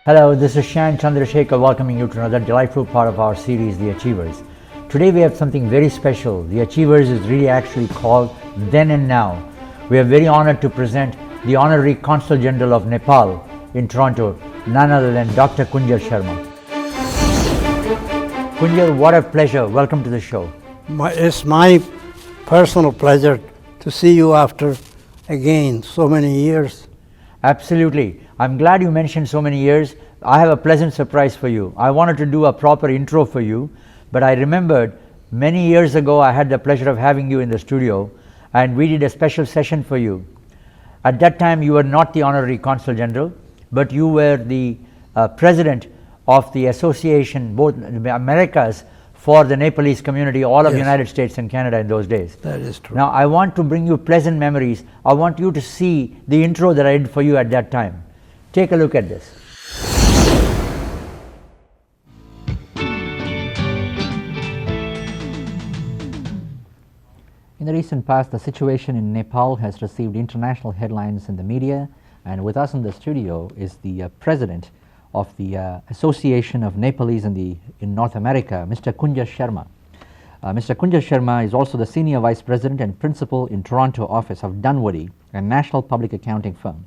Hello, this is Shan Chandrasekhar welcoming you to another delightful part of our series, The Achievers. Today we have something very special. The Achievers is really actually called Then and Now. We are very honored to present the Honorary Consul General of Nepal in Toronto, none other than Dr. Kunjar Sharma. Kunjar, what a pleasure. Welcome to the show. It's my personal pleasure to see you after, again, so many years. Absolutely. I'm glad you mentioned so many years. I have a pleasant surprise for you. I wanted to do a proper intro for you, but I remembered many years ago I had the pleasure of having you in the studio and we did a special session for you. At that time you were not the Honorary Consul General, but you were the President of the Association, both Americas, for the Nepalese community, all of the United States and Canada in those days. That is true. Now I want to bring you pleasant memories. I want you to see the intro that I did for you at that time. Take a look at this. In the recent past, the situation in Nepal has received international headlines in the media, and with us in the studio is the President of the Association of Nepalese in North America, Mr. Kunjar Sharma. Mr. Kunjar Sharma is also the Senior Vice President and Principal in Toronto office of Dunwoody, a national public accounting firm.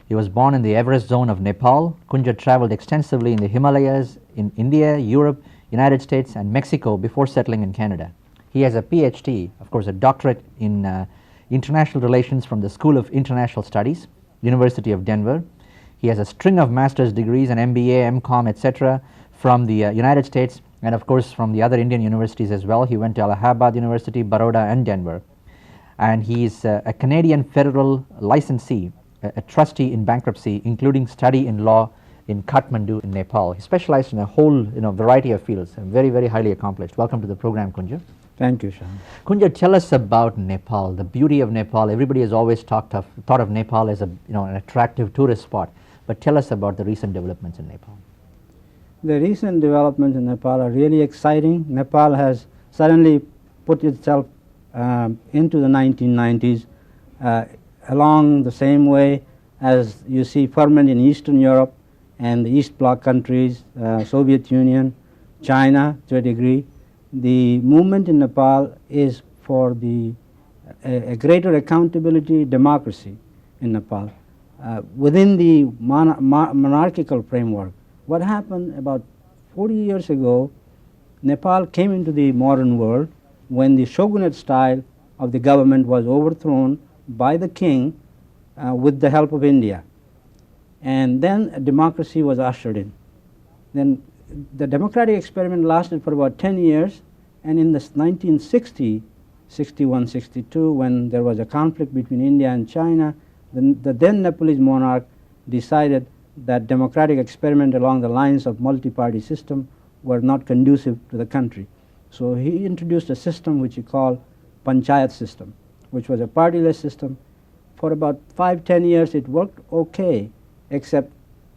He was born in the Everest zone of Nepal. Kunjar traveled extensively in the Himalayas, in India, Europe, United States and Mexico before settling in Canada. He has a PhD, of course a doctorate in international relations from the School of International Studies, University of Denver. He has a string of master's degrees, an MBA, MCOM, etc. from the United States and of course from the other Indian universities as well. He went to Allahabad University, Baroda and Denver. And he is a Canadian federal licensee, a trustee in bankruptcy, including study in law in Kathmandu in Nepal. He specialized in a whole variety of fields, and very, very highly accomplished. Welcome to the program, Kunjar. Thank you, Sean. Kunjar, tell us about Nepal, the beauty of Nepal. Everybody has always thought of Nepal as an attractive tourist spot. But tell us about the recent developments in Nepal. The recent developments in Nepal are really exciting. Nepal has suddenly put itself into the 1990s along the same way as you see ferment in Eastern Europe and the East Bloc countries, Soviet Union, China to a degree. The movement in Nepal is for a greater accountability democracy in Nepal. Within the monarchical framework, what happened about 40 years ago, Nepal came into the modern world when the shogunate style of the government was overthrown by the king with the help of India. And then a democracy was ushered in. Then the democratic experiment lasted for about 10 years, and in the 1960, 61, 62, when there was a conflict between India and China, the then Nepalese monarch decided that democratic experiment along the lines of multi-party system were not conducive to the country. So he introduced a system which he called panchayat system, which was a partyless system. For about 5-10 years it worked okay, except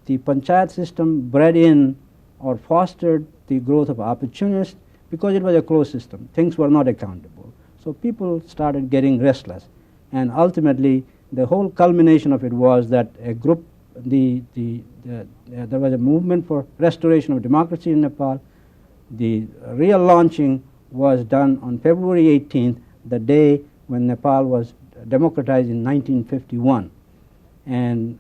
the panchayat system bred in or fostered the growth of opportunists because it was a closed system. Things were not accountable. So people started getting restless, and ultimately the whole culmination of it was that a group, there was a movement for restoration of democracy in Nepal. The real launching was done on February 18th, the day when Nepal was democratized in 1951. And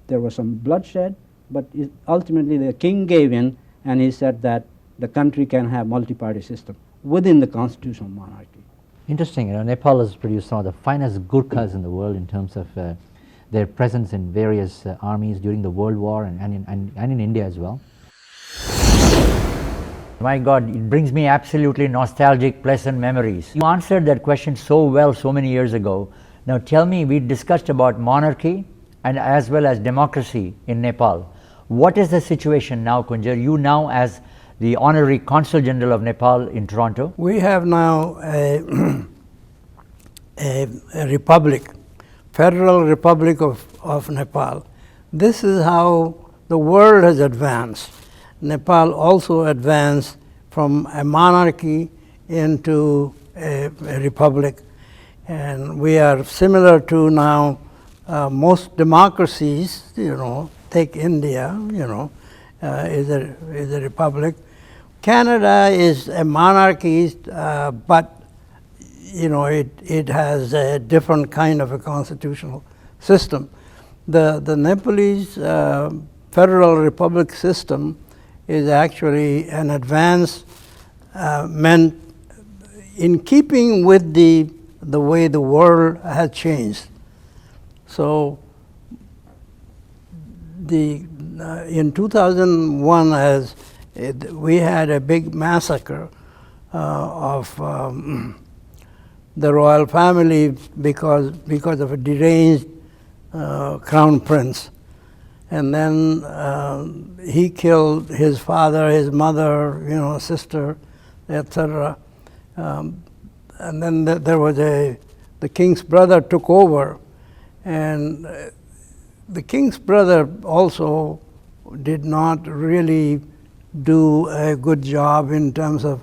there was some bloodshed, but ultimately the king gave in and he said that the country can have multi-party system within the constitutional monarchy. Interesting. Nepal has produced some of the finest Gurkhas in the world in terms of their presence in various armies during the World War and in India as well. My God, it brings me absolutely nostalgic, pleasant memories. You answered that question so well so many years ago. Now tell me, we discussed about monarchy and as well as democracy in Nepal. What is the situation now, Kunjar? You now as the Honorary Consul General of Nepal in Toronto. We have now a republic, Federal Republic of Nepal. This is how the world has advanced. Nepal also advanced from a monarchy into a republic, and we are similar to now most democracies, take India, is a republic. Canada is a monarchy, but it has a different kind of a constitutional system. The Nepalese federal republic system is actually an advance meant in keeping with the way the world has changed. So in 2001, as we had a big massacre of the royal family because of a deranged crown prince. And then he killed his father, his mother, sister, etc. And then there was the king's brother took over, and the king's brother also did not really do a good job in terms of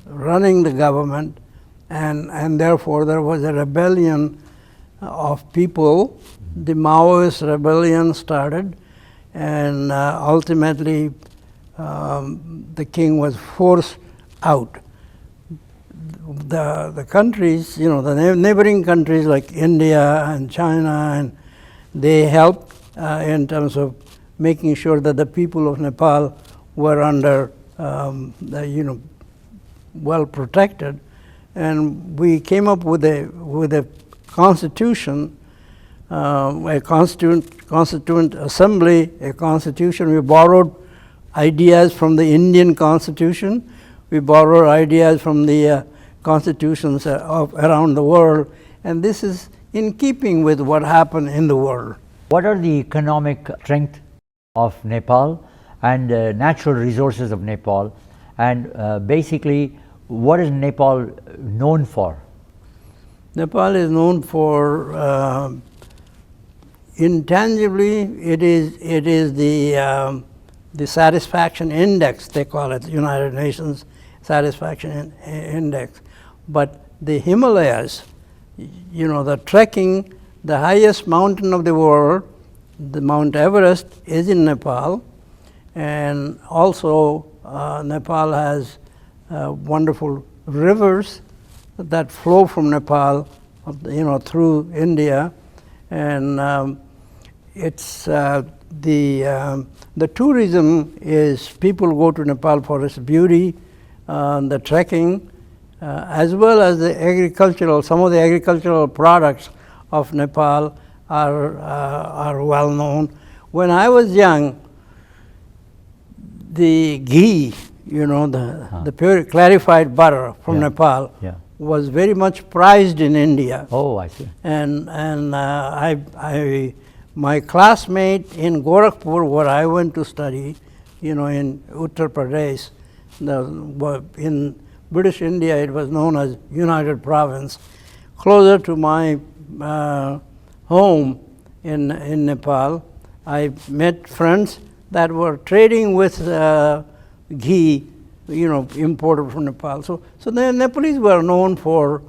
running the government, and therefore there was a rebellion of people. The Maoist rebellion started, and ultimately the king was forced out. The countries, the neighboring countries like India and China, and they helped in terms of making sure that the people of Nepal were under, well protected, and we came up with a constitution, a constituent assembly, a constitution. We borrowed ideas from the Indian constitution. We borrowed ideas from the constitutions around the world, and this is in keeping with what happened in the world. What are the economic strength of Nepal and natural resources of Nepal, and basically what is Nepal known for? Nepal is known for intangibly. It is the satisfaction index, they call it, United Nations satisfaction index. But the Himalayas, the trekking, the highest mountain of the world, the Mount Everest, is in Nepal, and also Nepal has wonderful rivers that flow from Nepal, through India, and it's the tourism is people go to Nepal for its beauty, the trekking, as well as the agricultural. Some of the agricultural products of Nepal are well known. When I was young, the ghee, the pure clarified butter from Nepal, was very much prized in India. Oh, I see. And my classmate in Gorakhpur, where I went to study, in Uttar Pradesh, in British India it was known as United Province, closer to my home in Nepal. I met friends that were trading with ghee, imported from Nepal. So the Nepalese were known for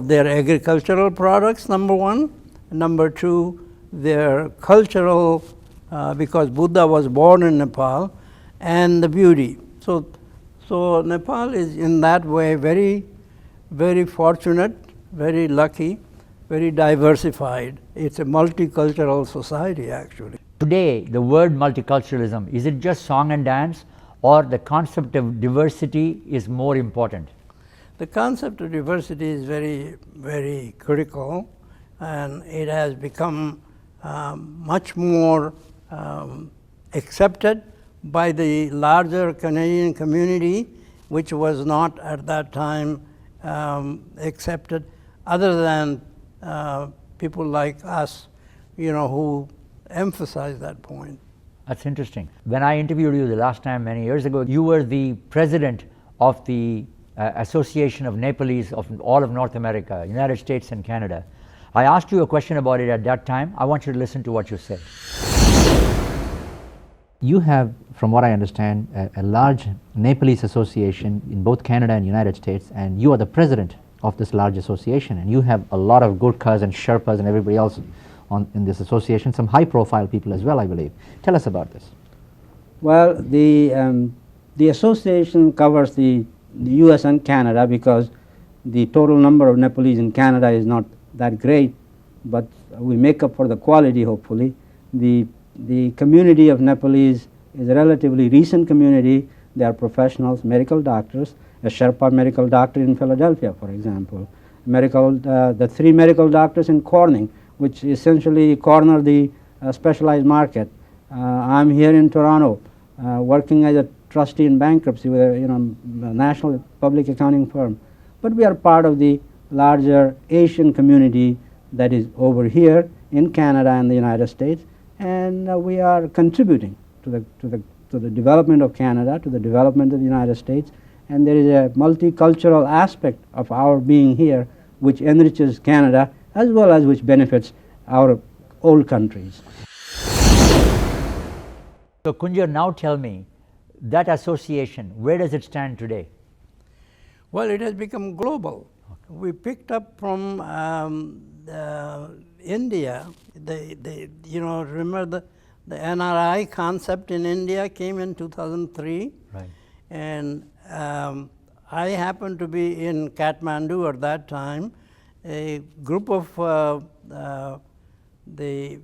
their agricultural products, number one. Number two, their cultural, because Buddha was born in Nepal, and the beauty. So Nepal is in that way very, very fortunate, very lucky, very diversified. It's a multicultural society, actually. Today, the word multiculturalism, is it just song and dance, or the concept of diversity is more important? The concept of diversity is very, very critical, and it has become much more accepted by the larger Canadian community, which was not at that time accepted, other than people like us, who emphasize that point. That's interesting. When I interviewed you the last time many years ago, you were the president of the Association of Nepalese of all of North America, United States and Canada. I asked you a question about it at that time. I want you to listen to what you said. You have, from what I understand, a large Nepalese association in both Canada and United States, and you are the president of this large association, and you have a lot of Gurkhas and Sherpas and everybody else in this association, some high-profile people as well, I believe. Tell us about this. Well, the association covers the U.S. and Canada, because the total number of Nepalese in Canada is not that great, but we make up for the quality, hopefully. The community of Nepalese is a relatively recent community. They are professionals, medical doctors, a Sherpa medical doctor in Philadelphia, for example, the 3 medical doctors in Corning, which essentially corner the specialized market. I'm here in Toronto, working as a trustee in bankruptcy with a national public accounting firm. But we are part of the larger Asian community that is over here in Canada and the United States, and we are contributing to the development of Canada, to the development of the United States, and there is a multicultural aspect of our being here which enriches Canada as well as which benefits our old countries. So Kunjar, now tell me, that association, where does it stand today? Well, it has become global. We picked up from India. Remember the NRI concept in India came in 2003. Right. And I happened to be in Kathmandu at that time. A group of the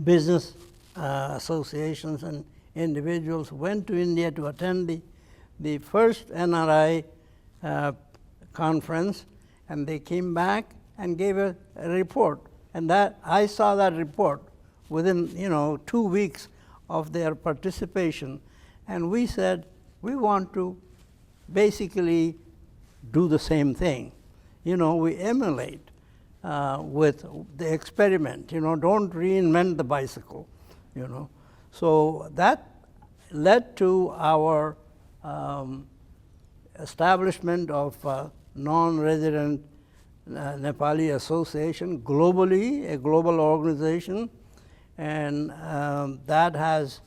business associations and individuals went to India to attend the first NRI conference, and they came back and gave a report. And that I saw that report within 2 weeks of their participation, and we said we want to basically do the same thing. We emulate with the experiment. Don't reinvent the bicycle. So that led to our establishment of non-resident Nepali Association globally, a global organization, and that has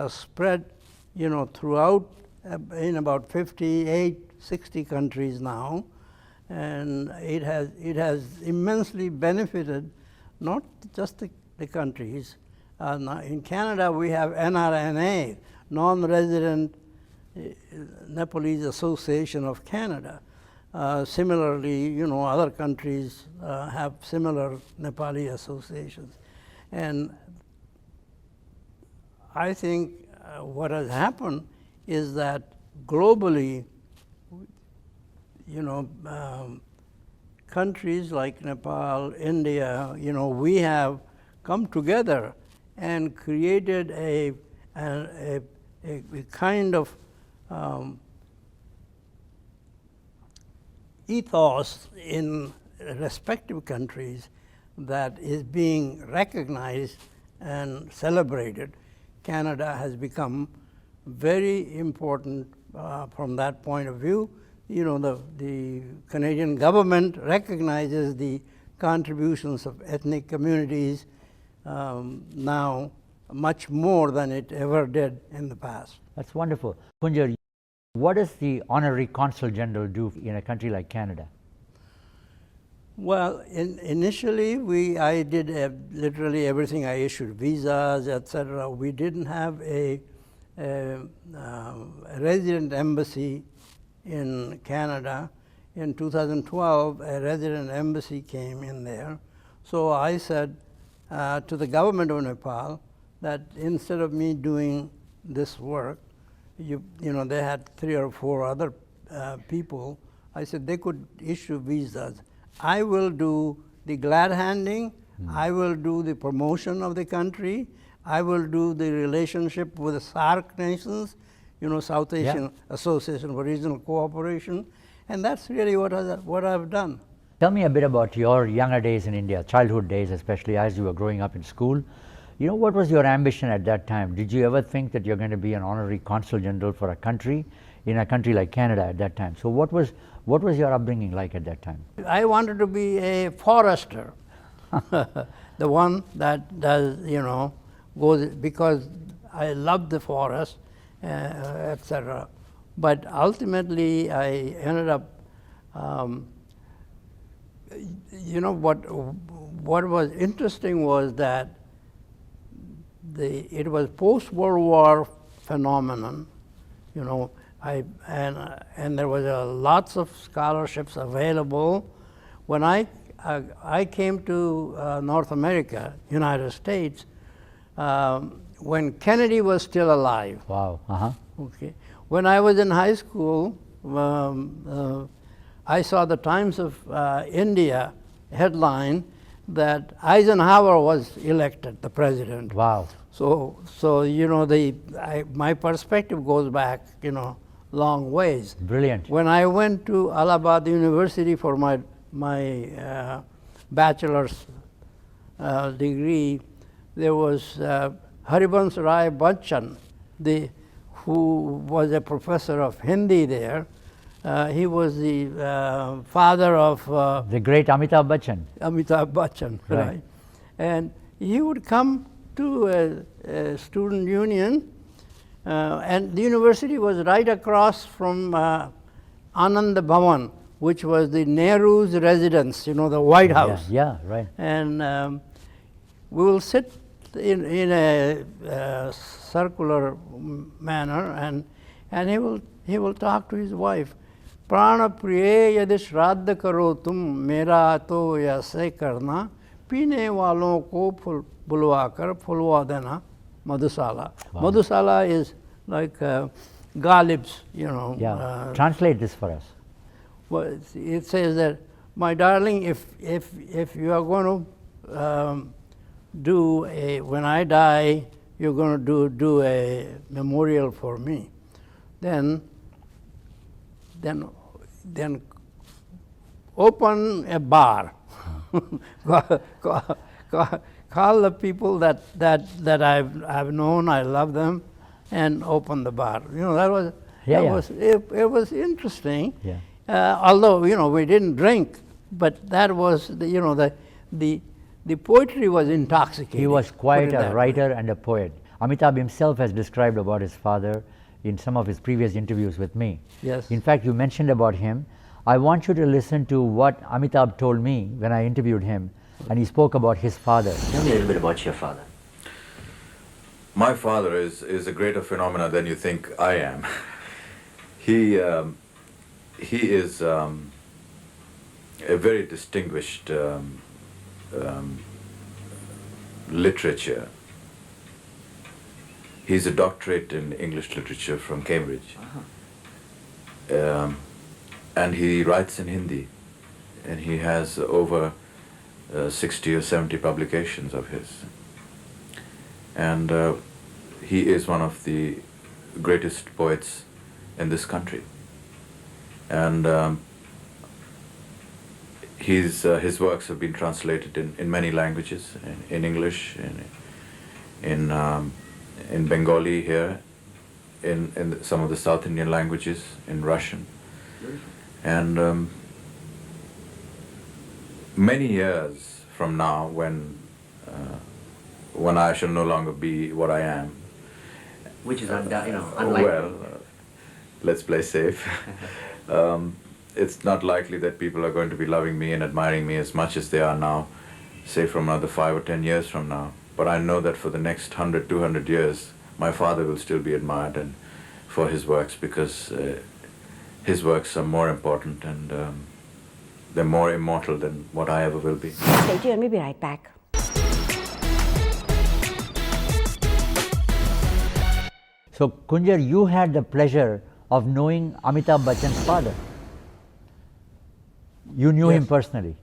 spread throughout in about 58, 60 countries now, and it has immensely benefited not just the countries. In Canada, we have NRNA, Non-Resident Nepalese Association of Canada. Similarly, other countries have similar Nepali associations. And I think what has happened is that globally, countries like Nepal, India, we have come together and created a kind of ethos in respective countries that is being recognized and celebrated. Canada has become very important from that point of view. The Canadian government recognizes the contributions of ethnic communities now much more than it ever did in the past. That's wonderful. Kunjar, what does the Honorary Consul General do in a country like Canada? Well, initially I did literally everything. I issued visas, etc. We didn't have a resident embassy in Canada. In 2012, a resident embassy came in there. So I said to the government of Nepal that instead of me doing this work, they had 3 or 4 other people. I said they could issue visas. I will do the glad handing. I will do the promotion of the country. I will do the relationship with the SAARC nations, South Asian Association for Regional Cooperation, and that's really what I've done. Tell me a bit about your younger days in India, childhood days, especially as you were growing up in school. What was your ambition at that time? Did you ever think that you're going to be an honorary consul general for a country, in a country like Canada at that time? So what was your upbringing like at that time? I wanted to be a forester, the one that does, goes, because I love the forest, etc. But ultimately, I ended up you know, what was interesting was that it was post-World War phenomenon, you know, and there was lots of scholarships available. When I came to North America, United States, when Kennedy was still alive. Wow. Uh-huh. Okay. When I was in high school, I saw the Times of India headline that Eisenhower was elected the president. Wow. So you know, my perspective goes back, you know, long ways. Brilliant. When I went to Allahabad University for my bachelor's degree, there was Haribans Rai Bachchan, who was a professor of Hindi there. He was the father of The great Amitabh Bachchan. Amitabh Bachchan, right? And he would come to a student union, and the university was right across from Anand Bhavan, which was the Nehru's residence, you know, the White House. Yeah, right. And we will sit in a circular manner, and he will talk to his wife. Prana priye yadi shraddha karo tum mera to yase karna pine walon ko bulwa kar phulwa dena madhusala. Wow. Madhusala is like Ghalib's, you know. Yeah. Translate this for us. Well, it says that, my darling, if you are going to when I die, you're going to do a memorial for me, then open a bar. Call the people that I've known, I love them, and open the bar. You know, it was interesting. Yeah. Although, you know, we didn't drink, but that was the poetry was intoxicating. He was quite put it a that writer way. and a poet. Amitabh himself has described about his father in some of his previous interviews with me. Yes. In fact, you mentioned about him. I want you to listen to what Amitabh told me when I interviewed him, and he spoke about his father. Tell me a little bit about your father. My father is a greater phenomena than you think I am. He is a very distinguished literature. He's a doctorate in English literature from Cambridge. And he writes in Hindi, and he has over 60 or 70 publications of his. And he is one of the greatest poets in this country. And his works have been translated in many languages, in English, in Bengali here, in some of the South Indian languages, in Russian. And many years from now, when I shall no longer be what I am, Which is unlikely. well, let's play safe. It's not likely that people are going to be loving me and admiring me as much as they are now, say from another 5 or 10 years from now. But I know that for the next 100, 200 years, my father will still be admired and for his works, because his works are more important and they're more immortal than what I ever will be. Stay tuned, we'll be right back. So, Kunjar, you had the pleasure of knowing Amitabh Bachchan's father. You knew him personally.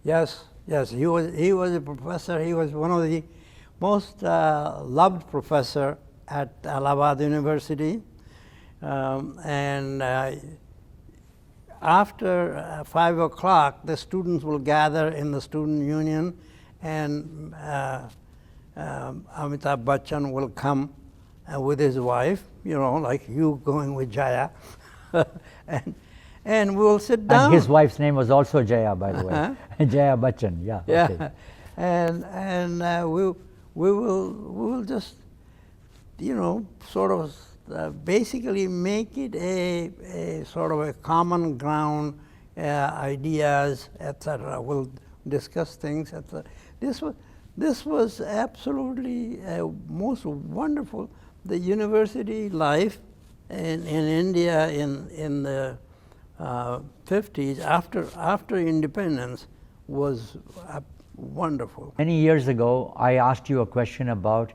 Yes, he was a professor. He was one of the most loved professor at Allahabad University. And after 5 o'clock, the students will gather in the student union, and Amitabh Bachchan will come with his wife, you know, like you going with Jaya, and we'll sit down. And his wife's name was also Jaya, by the way. Jaya Bachchan, yeah. Yeah, Okay. and we will just, you know, sort of basically make it a sort of a common ground, ideas, etc. We'll discuss things, etc. This was absolutely most wonderful. The university life in India in the 50s after independence was wonderful. Many years ago, I asked you a question about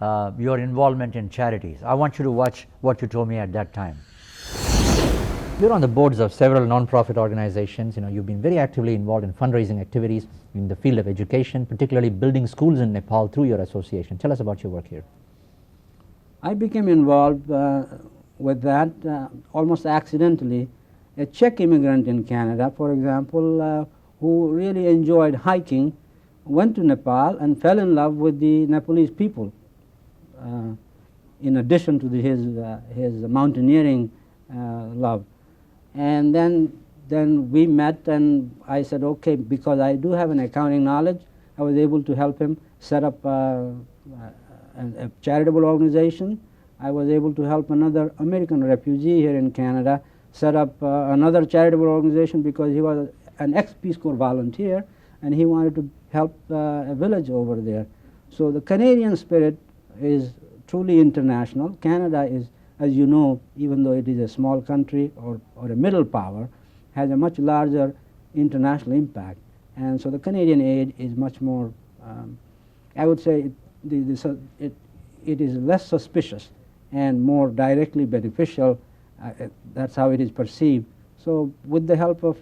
your involvement in charities. I want you to watch what you told me at that time. You're on the boards of several non-profit organizations. You've been very actively involved in fundraising activities in the field of education, particularly building schools in Nepal through your association. Tell us about your work here. I became involved with that almost accidentally. A Czech immigrant in Canada, for example, who really enjoyed hiking, went to Nepal and fell in love with the Nepalese people, in addition to his mountaineering love. And then we met, and I said, okay, because I do have an accounting knowledge, I was able to help him set up a charitable organization. I was able to help another American refugee here in Canada set up another charitable organization because he was an ex-Peace Corps volunteer and he wanted to help a village over there. So the Canadian spirit is truly international. Canada is, as you know, even though it is a small country or a middle power, has a much larger international impact. And so the Canadian aid is much more, I would say, it is less suspicious and more directly beneficial. That's how it is perceived. So with the help of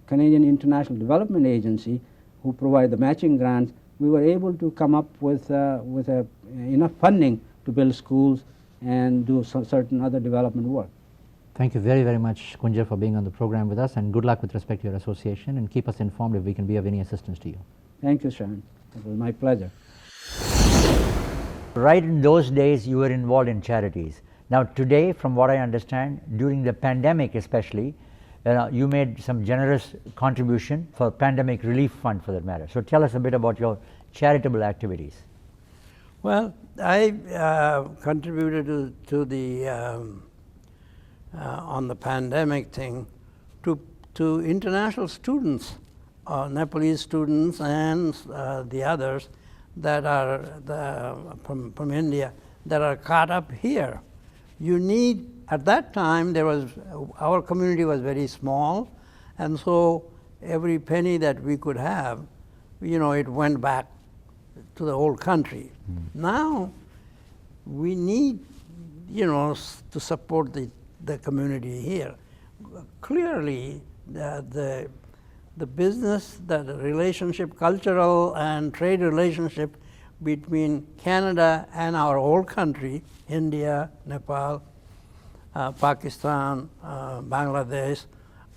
Canadian International Development Agency, who provide the matching grants, we were able to come up with enough funding to build schools and do certain other development work. Thank you very, very much, Kunjar, for being on the program with us, and good luck with respect to your association, and keep us informed if we can be of any assistance to you. Thank you, Sharon. It was my pleasure. Right in those days, you were involved in charities. Now today, from what I understand, during the pandemic especially, you made some generous contribution for pandemic relief fund for that matter. So tell us a bit about your charitable activities. Well, I contributed to the on the pandemic thing to international students, Nepalese students and the others that are from India that are caught up here. You need, at that time, our community was very small, and so every penny that we could have, it went back to the whole country. Now, we need, to support the community here. Clearly, the business, the relationship, cultural and trade relationship between Canada and our whole country, India, Nepal, Pakistan, Bangladesh,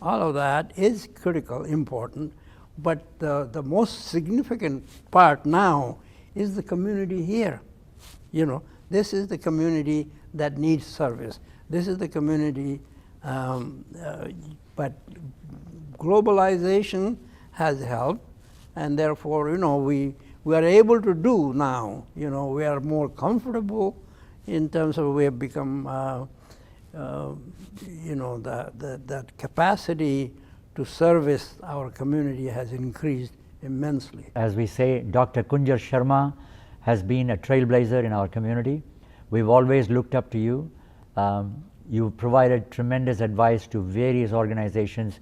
all of that is critical, important. But the most significant part now is the community here. This is the community that needs service. This is the community, but globalization has helped, and therefore, we are able to do now. We are more comfortable in terms of we have become, that capacity to service our community has increased immensely. As we say, Dr. Kunjar Sharma has been a trailblazer in our community. We've always looked up to you. You've provided tremendous advice to various organizations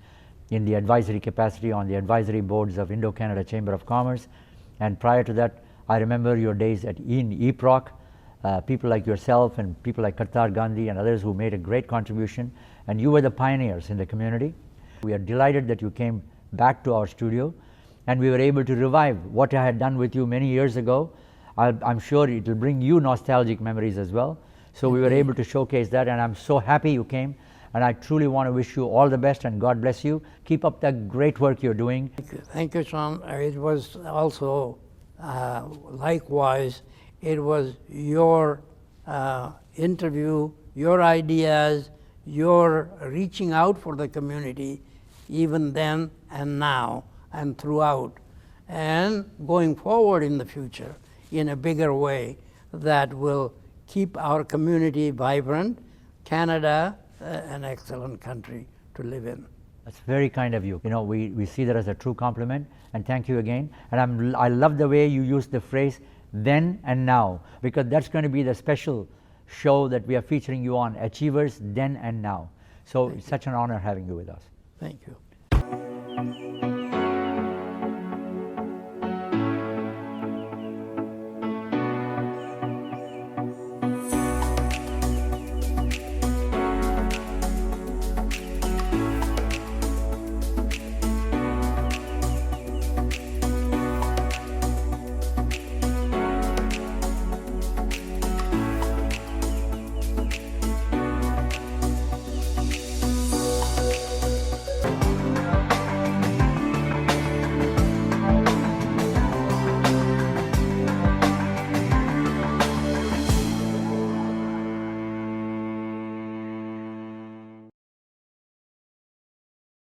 in the advisory capacity on the advisory boards of Indo-Canada Chamber of Commerce. And prior to that, I remember your days in EPROC, people like yourself and people like Kartar Gandhi and others who made a great contribution, and you were the pioneers in the community. We are delighted that you came back to our studio, and we were able to revive what I had done with you many years ago. I'm sure it will bring you nostalgic memories as well. So we were able to showcase that, and I'm so happy you came. And I truly want to wish you all the best, and God bless you. Keep up the great work you're doing. Thank you, Sean. It was also, likewise, it was your interview, your ideas, your reaching out for the community, even then and now and throughout, and going forward in the future in a bigger way that will keep our community vibrant. Canada, an excellent country to live in. That's very kind of you. You know, we see that as a true compliment, and thank you again. And I love the way you use the phrase then and now, because that's going to be the special show that we are featuring you on, Achievers Then and Now. So it's such an honor having you with us. Thank you.